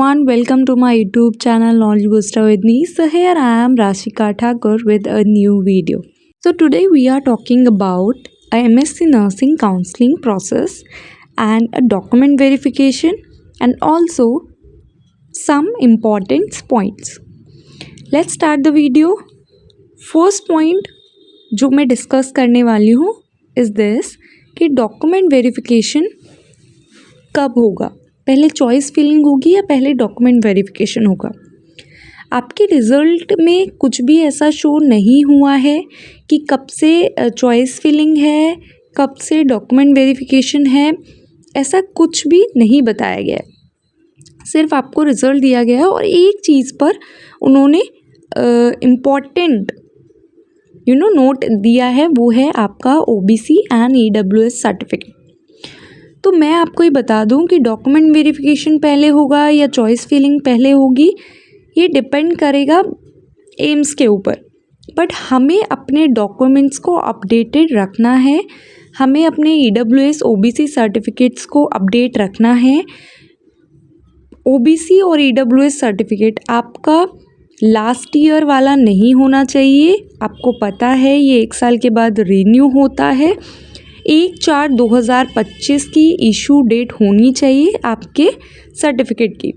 everyone, welcome to my YouTube channel Knowledge Booster with me. So here I am Rashika Thakur with a new video. So today we are talking about a MSc Nursing counseling process and a document verification and also some important points. Let's start the video. First point जो मैं discuss करने वाली हूँ is this कि document verification कब होगा, पहले choice filling होगी या पहले डॉक्यूमेंट वेरिफिकेशन होगा। आपके रिज़ल्ट में कुछ भी ऐसा शो नहीं हुआ है कि कब से चॉइस फिलिंग है, कब से डॉक्यूमेंट वेरिफिकेशन है, ऐसा कुछ भी नहीं बताया गया है। सिर्फ आपको रिज़ल्ट दिया गया है और एक चीज़ पर उन्होंने इम्पॉर्टेंट नोट दिया है, वो है आपका OBC एंड EWS सर्टिफिकेट। तो मैं आपको ये बता दूं कि डॉक्यूमेंट वेरिफिकेशन पहले होगा या चॉइस फिलिंग पहले होगी, ये डिपेंड करेगा एम्स के ऊपर। बट हमें अपने डॉक्यूमेंट्स को अपडेटेड रखना है, हमें अपने EWS OBC सर्टिफिकेट्स को अपडेट रखना है। OBC और EWS सर्टिफिकेट आपका लास्ट ईयर वाला नहीं होना चाहिए। आपको पता है ये 1 साल के बाद रिन्यू होता है। 1/4/2025 की इशू डेट होनी चाहिए आपके सर्टिफिकेट की,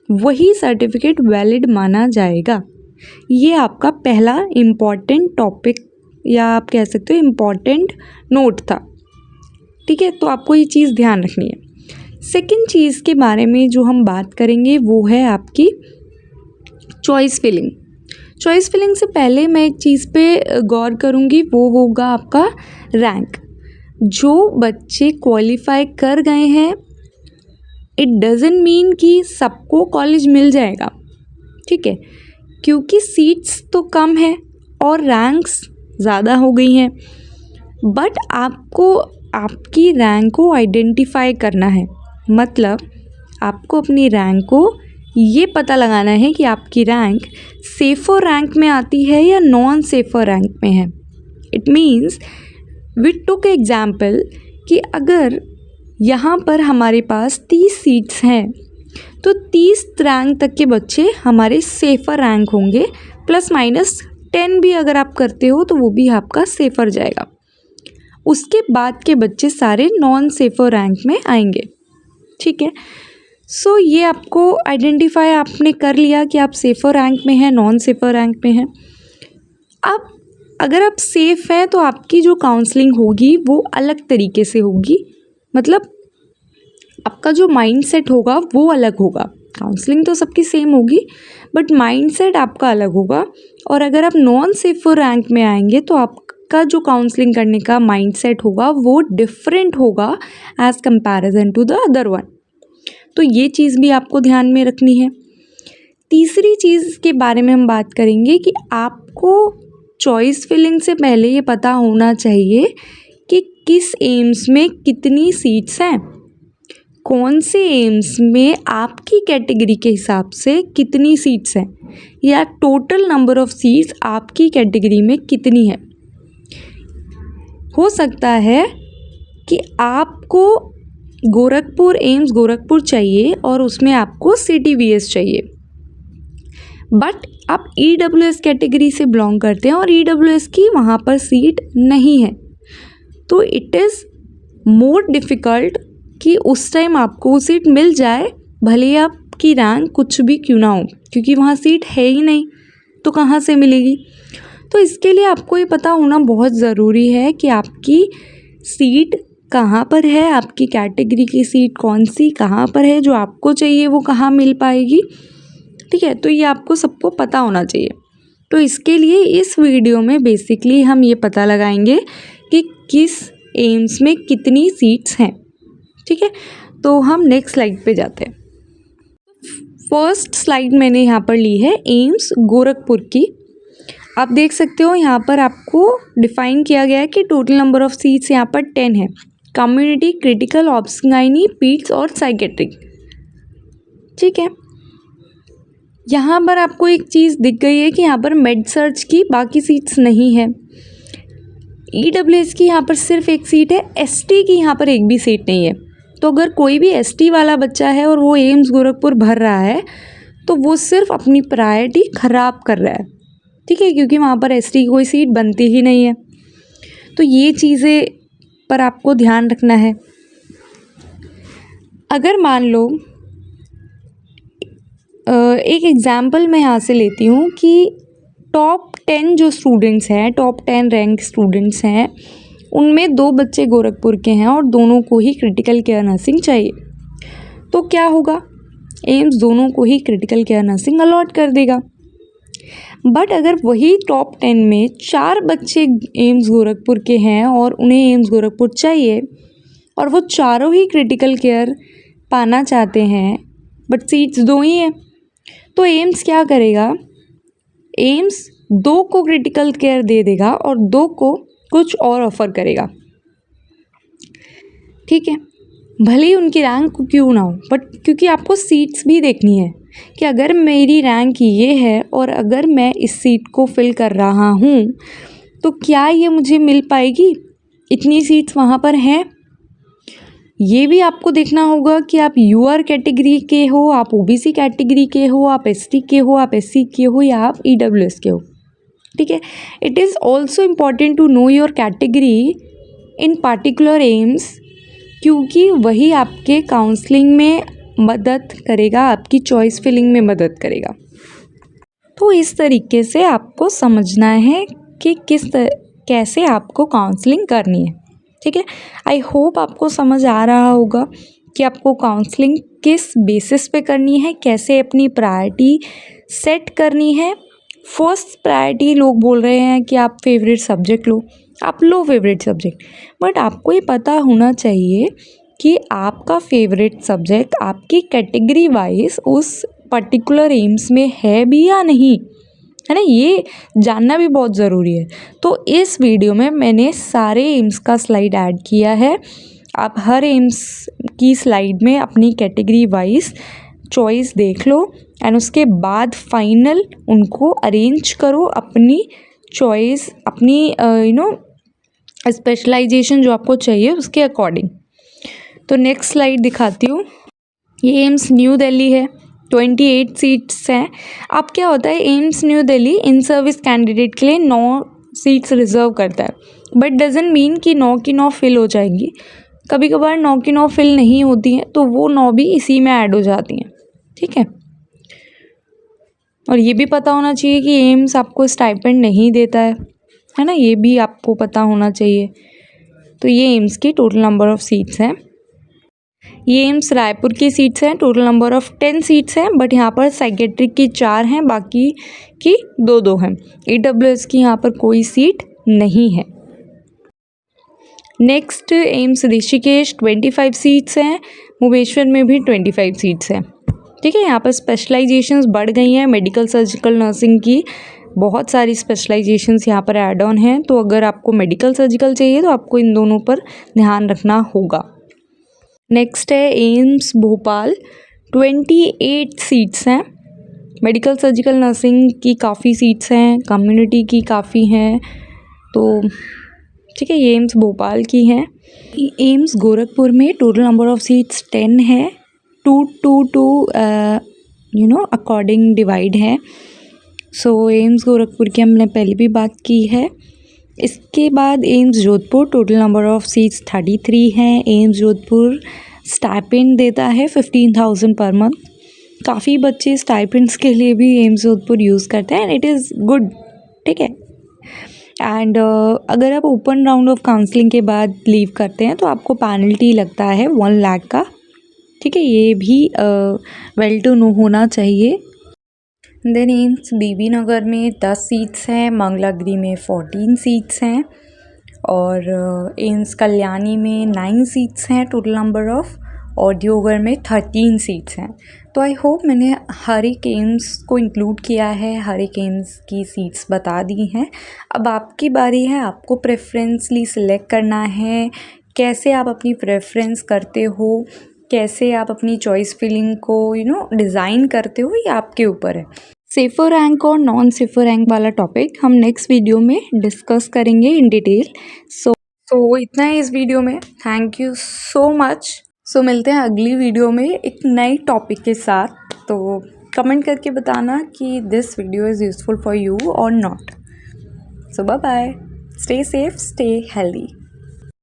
वही सर्टिफिकेट वैलिड माना जाएगा। ये आपका पहला इम्पॉर्टेंट टॉपिक या आप कह सकते हो इम्पॉर्टेंट नोट था। ठीक है, तो आपको ये चीज़ ध्यान रखनी है। सेकंड चीज़ के बारे में जो हम बात करेंगे वो है आपकी चॉइस फिलिंग। चॉइस फिलिंग से पहले मैं एक चीज़ पे गौर करूँगी, वो होगा आपका रैंक। जो बच्चे क्वालिफाई कर गए हैं, इट डज़ंट मीन कि सबको कॉलेज मिल जाएगा। ठीक है, क्योंकि सीट्स तो कम है और रैंक्स ज़्यादा हो गई हैं। बट आपको आपकी रैंक को आइडेंटिफाई करना है, मतलब आपको अपनी रैंक को ये पता लगाना है कि आपकी रैंक सेफ़र रैंक में आती है या नॉन सेफ़र रैंक में है। It means we took example कि अगर यहाँ पर हमारे पास 30 सीट्स हैं तो 30 रैंक तक के बच्चे हमारे सेफ़र रैंक होंगे, ±10 भी अगर आप करते हो तो वो भी आपका सेफ़र जाएगा। उसके बाद के बच्चे सारे नॉन सेफ़र रैंक में आएंगे। ठीक है, सो ये आपको आइडेंटिफाई आपने कर लिया कि आप सेफ़र रैंक में हैं, नॉन सेफ़र रैंक में हैं। अब अगर आप सेफ़ हैं तो आपकी जो काउंसलिंग होगी वो अलग तरीके से होगी, मतलब आपका जो माइंडसेट होगा वो अलग होगा। काउंसलिंग तो सबकी सेम होगी बट माइंडसेट आपका अलग होगा। और अगर आप नॉन सेफ़र रैंक में आएंगे तो आपका जो काउंसलिंग करने का माइंडसेट होगा वो डिफरेंट होगा as comparison to the other one. तो ये चीज़ भी आपको ध्यान में रखनी है। तीसरी चीज़ के बारे में हम बात करेंगे कि आपको चॉइस फिलिंग से पहले ये पता होना चाहिए कि किस एम्स में कितनी सीट्स हैं, कौन से एम्स में आपकी कैटेगरी के हिसाब से कितनी सीट्स हैं, या टोटल नंबर ऑफ़ सीट्स आपकी कैटेगरी में कितनी है। हो सकता है कि आपको एम्स गोरखपुर चाहिए और उसमें आपको CTVS चाहिए, बट आप EWS कैटेगरी से बिलोंग करते हैं और EWS की वहाँ पर सीट नहीं है, तो इट इज़ मोर डिफ़िकल्ट कि उस टाइम आपको वो सीट मिल जाए, भले ही आपकी रैंक कुछ भी क्यों ना हो, क्योंकि वहाँ सीट है ही नहीं तो कहाँ से मिलेगी। तो इसके लिए आपको ये पता होना बहुत ज़रूरी है कि आपकी सीट कहाँ पर है, आपकी कैटेगरी की सीट कौन सी कहाँ पर है, जो आपको चाहिए वो कहाँ मिल पाएगी। ठीक है, तो ये आपको सबको पता होना चाहिए। तो इसके लिए इस वीडियो में बेसिकली हम ये पता लगाएंगे कि किस एम्स में कितनी सीट्स हैं। ठीक है, तो हम नेक्स्ट स्लाइड पे जाते हैं। फर्स्ट स्लाइड मैंने यहाँ पर ली है एम्स गोरखपुर की। आप देख सकते हो यहाँ पर आपको डिफ़ाइन किया गया है कि टोटल नंबर ऑफ़ सीट्स यहाँ पर 10 है। कम्युनिटी, क्रिटिकल, ऑब्स्टगाइनी, पीड्स और साइकेट्रिक। ठीक है, यहाँ पर आपको एक चीज़ दिख गई है कि यहाँ पर मेड सर्च की बाकी सीट्स नहीं है। EWS की यहाँ पर सिर्फ एक सीट है, ST की यहाँ पर एक भी सीट नहीं है। तो अगर कोई भी एसटी वाला बच्चा है और वो एम्स गोरखपुर भर रहा है तो वो सिर्फ अपनी प्रायोरिटी ख़राब कर रहा है, ठीक है, क्योंकि वहाँ पर एसटी की कोई सीट बनती ही नहीं है। तो ये चीज़ें पर आपको ध्यान रखना है। अगर मान लो एक एग्ज़ाम्पल मैं यहाँ से लेती हूँ कि टॉप 10 जो स्टूडेंट्स हैं, टॉप 10 रैंक स्टूडेंट्स हैं, उनमें 2 बच्चे गोरखपुर के हैं और दोनों को ही क्रिटिकल केयर नर्सिंग चाहिए। तो क्या होगा, एम्स दोनों को ही क्रिटिकल केयर नर्सिंग अलॉट कर देगा। बट अगर वही टॉप 10 में 4 बच्चे एम्स गोरखपुर के हैं और उन्हें एम्स गोरखपुर चाहिए और वो चारों ही क्रिटिकल केयर पाना चाहते हैं बट सीट्स 2 ही हैं, तो एम्स क्या करेगा, एम्स 2 को क्रिटिकल केयर दे देगा और 2 को कुछ और ऑफ़र करेगा, ठीक है, भले ही उनकी रैंक क्यों ना हो, बट क्योंकि आपको सीट्स भी देखनी है कि अगर मेरी रैंक ये है और अगर मैं इस सीट को फिल कर रहा हूँ तो क्या ये मुझे मिल पाएगी, इतनी सीट्स वहाँ पर हैं। ये भी आपको देखना होगा कि आप यूआर कैटेगरी के हो, आप ओबीसी कैटेगरी के हो, आप एसटी के हो, आप एससी के हो या आप ईडब्ल्यूएस के हो, ठीक है। It is also important to know your category in particular AIIMS, क्योंकि वही आपके काउंसलिंग में मदद करेगा, आपकी चॉइस फिलिंग में मदद करेगा। तो इस तरीके से आपको समझना है कि कैसे आपको काउंसलिंग करनी है, ठीक है। आई होप आपको समझ आ रहा होगा कि आपको काउंसलिंग किस बेसिस पे करनी है, कैसे अपनी प्रायोरिटी सेट करनी है। फर्स्ट प्रायोरिटी लोग बोल रहे हैं कि आप फेवरेट सब्जेक्ट लो, आप लो फेवरेट सब्जेक्ट, बट आपको ये पता होना चाहिए कि आपका फेवरेट सब्जेक्ट आपकी कैटेगरी वाइज उस पर्टिकुलर एम्स में है भी या नहीं, है ना, ये जानना भी बहुत ज़रूरी है। तो इस वीडियो में मैंने सारे एम्स का स्लाइड ऐड किया है। आप हर एम्स की स्लाइड में अपनी कैटेगरी वाइज चॉइस देख लो एंड उसके बाद फाइनल उनको अरेंज करो अपनी चॉइस, अपनी स्पेशलाइजेशन जो आपको चाहिए उसके अकॉर्डिंग। तो नेक्स्ट स्लाइड दिखाती हूँ। ये एम्स न्यू दिल्ली है, 28 सीट्स हैं। अब क्या होता है, AIIMS new Delhi in service candidate के लिए 9 सीट्स रिजर्व करता है, बट डजंट मीन कि 9 की 9 फिल हो जाएंगी। कभी कभार 9 की 9 फिल नहीं होती हैं तो वो 9 भी इसी में ऐड हो जाती हैं, ठीक है। और ये भी पता होना चाहिए कि एम्स आपको स्टाइपेंड नहीं देता है ना, ये भी आपको पता होना चाहिए। तो ये एम्स की टोटल नंबर ऑफ़ सीट्स हैं। ये एम्स रायपुर की सीट्स हैं, टोटल नंबर ऑफ़ 10 सीट्स हैं, बट यहाँ पर साइकेट्रिक की 4 हैं, बाकी की 2-2 हैं। ईडब्ल्यूएस की यहाँ पर कोई सीट नहीं है। नेक्स्ट एम्स ऋषिकेश 25 सीट्स हैं, भुवनेश्वर में भी 25 सीट्स हैं, ठीक है। यहाँ पर स्पेशलाइजेशंस बढ़ गई हैं, मेडिकल सर्जिकल नर्सिंग की बहुत सारी स्पेशलाइजेशंस यहाँ पर ऐड ऑन हैं। तो अगर आपको मेडिकल सर्जिकल चाहिए तो आपको इन दोनों पर ध्यान रखना होगा। नेक्स्ट है एम्स भोपाल, 28 सीट्स हैं, मेडिकल सर्जिकल नर्सिंग की काफ़ी सीट्स हैं, कम्युनिटी की काफ़ी हैं, तो ठीक है, ये एम्स भोपाल की हैं। एम्स गोरखपुर में टोटल नंबर ऑफ़ सीट्स 10 है, 2 अकॉर्डिंग डिवाइड है। सो एम्स गोरखपुर की हमने पहले भी बात की है। इसके बाद AIIMS Jodhpur, total number of seats 33 हैं। एम्स जोधपुर स्टाइपेंड देता है 15,000 पर मंथ। काफ़ी बच्चे स्टाइपेंड्स के लिए भी एम्स जोधपुर यूज़ करते हैं एंड इट इज़ गुड, ठीक है। एंड अगर आप ओपन राउंड ऑफ काउंसलिंग के बाद लीव करते हैं तो आपको पेनल्टी लगता है 1 लाख का, ठीक है, ये भी वेल टू नो होना चाहिए। देन एम्स बीबी नगर में 10 सीट्स हैं, मंगलागिरी में 14 सीट्स हैं और एम्स कल्याणी में 9 सीट्स हैं टोटल नंबर ऑफ़, और दियोघर में 13 सीट्स हैं। तो आई होप मैंने हर एक एम्स को इंक्लूड किया है, हर एक एम्स की सीट्स बता दी हैं। अब आपकी बारी है, आपको प्रेफरेंसली सिलेक्ट करना है। कैसे आप अपनी प्रेफरेंस करते हो, कैसे आप अपनी चॉइस फिलिंग को डिज़ाइन करते हो, ये आपके ऊपर है। सेफर रैंक और नॉन सेफर रैंक वाला टॉपिक हम नेक्स्ट वीडियो में डिस्कस करेंगे इन डिटेल। सो इतना है इस वीडियो में। Thank you so much. So मिलते हैं अगली वीडियो में एक नई टॉपिक के साथ। तो कमेंट करके बताना कि this video is useful for you और not. So bye bye, stay safe, stay healthy.